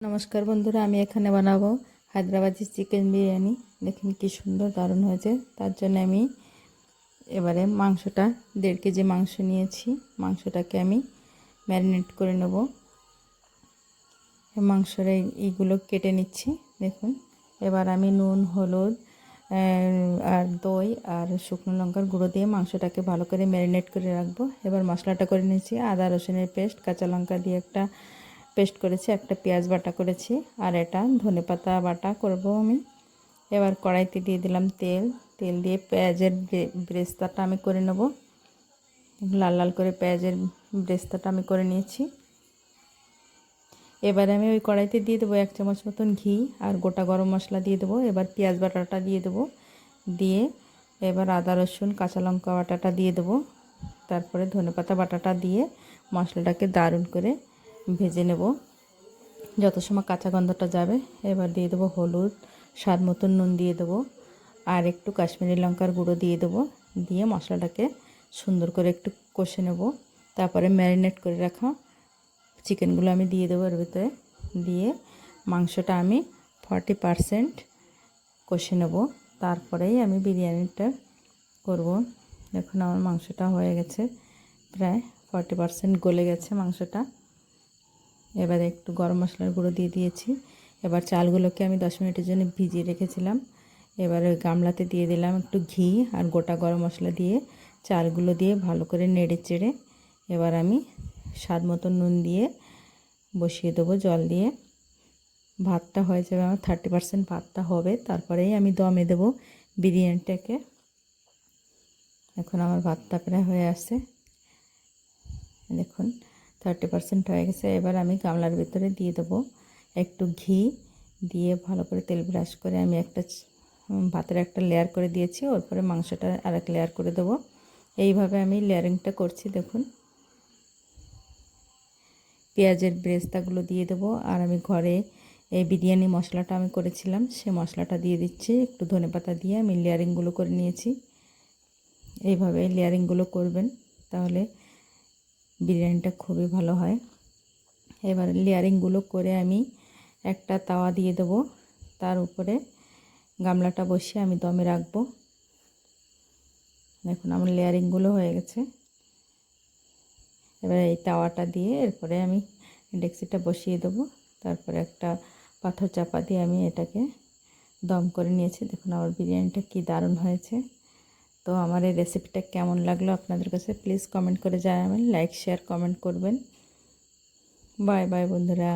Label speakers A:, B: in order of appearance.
A: নমস্কার বন্ধুরা, আমি এখানে বানাবো হায়দ্রাবাদি চিকেন বিরিয়ানি। দেখুন কি সুন্দর দারুণ হয়েছে। তার জন্য আমি এবারে মাংসটা 1.5 কেজি মাংস নিয়েছি। মাংসটাকে আমি ম্যারিনেট করে নেব। মাংসের এইগুলো কেটে নিচ্ছি। দেখুন, এবার আমি নুন, হলুদ আর দই আর শুকনো লঙ্কার গুঁড়ো দিয়ে মাংসটাকে ভালো করে ম্যারিনেট করে রাখবো। এবার মশলাটা করে নিচ্ছি। আদা রসুনের পেস্ট, কাঁচা লঙ্কা দিয়ে একটা পেস্ট করেছি, একটা পেঁয়াজ বাটা করেছি, আর এটা ধনেপাতা বাটা করব আমি। এবার কড়াইতে দিয়ে দিলাম তেল। তেল দিয়ে পেঁয়াজের ব্রেস্তাটা আমি করে নেব। লাল লাল করে পেঁয়াজের ব্রেস্তাটা আমি করে নিয়েছি। এবার আমি ওই কড়াইতে দিয়ে দেবো 1 চামচ মতন ঘি আর গোটা গরম মশলা দিয়ে দেবো। এবার পেঁয়াজ বাটাটা দিয়ে দেবো। দিয়ে এবার আদা রসুন কাঁচা লঙ্কা বাটাটা দিয়ে দেবো। তারপরে ধনেপাতা বাটাটা দিয়ে মশলাটাকে দারুণ করে ভেজে নেব যত সময় কাঁচা গন্ধটা যাবে। এবার দিয়ে দেবো হলুদ, স্বাদ মতন নুন দিয়ে দেবো, আর একটু কাশ্মীরি লঙ্কার গুঁড়ো দিয়ে দেবো। দিয়ে মশলাটাকে সুন্দর করে একটু কষে নেব। তারপরে ম্যারিনেট করে রাখা চিকেনগুলো আমি দিয়ে দেবো এর ভিতরে। দিয়ে মাংসটা আমি 40% কষে নেব। তারপরেই আমি বিরিয়ানিটা করব। দেখুন আমার মাংসটা হয়ে গেছে, প্রায় 40% গলে গেছে মাংসটা। এবারে একটু গরম মশলার গুঁড়ো দিয়ে দিয়েছি। এবার চালগুলোকে আমি 10 মিনিটের জন্য ভিজিয়ে রেখেছিলাম। এবার ওই গামলাতে দিয়ে দিলাম একটু ঘি আর গোটা গরম মশলা দিয়ে চালগুলো দিয়ে ভালো করে নেড়ে চেড়ে এবার আমি স্বাদ মতো নুন দিয়ে বসিয়ে দেবো জল দিয়ে। ভাতটা হয়ে যাবে আমার, 30% ভাতটা হবে, তারপরেই আমি দমে দেবো বিরিয়ানিটাকে। এখন আমার ভাতটা প্রায় হয়ে আসছে। দেখুন 30% হয়ে গেছে। এবার আমি গামলার ভিতরে দিয়ে দেবো একটু ঘি দিয়ে ভালো করে তেল ব্রাশ করে আমি একটা ভাতের একটা লেয়ার করে দিয়েছি। ওর পরে মাংসটা আরেক লেয়ার করে দেবো। এইভাবে আমি লেয়ারিংটা করছি। দেখুন পেঁয়াজের ব্রেস্তাগুলো দিয়ে দেবো। আর আমি ঘরে এই বিরিয়ানি মশলাটা আমি করেছিলাম, সে মশলাটা দিয়ে দিচ্ছি। একটু ধনেপাতা দিয়ে আমি লেয়ারিংগুলো করে নিয়েছি। এইভাবে লেয়ারিংগুলো করবেন, তাহলে বিরিয়ানিটা খুবই ভালো হয়। এবার লেয়ারিংগুলো করে আমি একটা তাওয়া দিয়ে দেবো। তার উপরে গামলাটা বসিয়ে আমি দমে রাখবো। দেখুন আমার লেয়ারিংগুলো হয়ে গেছে। এবার এই তাওয়াটা দিয়ে এরপরে আমি ডেকচিটা বসিয়ে দেবো। তারপরে একটা পাথর চাপা দিয়ে আমি এটাকে দম করে নিয়েছি। দেখুন আমার বিরিয়ানিটা কি দারুণ হয়েছে। তো আমার এই রেসিপিটা কেমন লাগলো আপনাদের কাছে প্লিজ কমেন্ট করে জানাবেন, লাইক শেয়ার কমেন্ট করবেন। বাই বাই বন্ধুরা।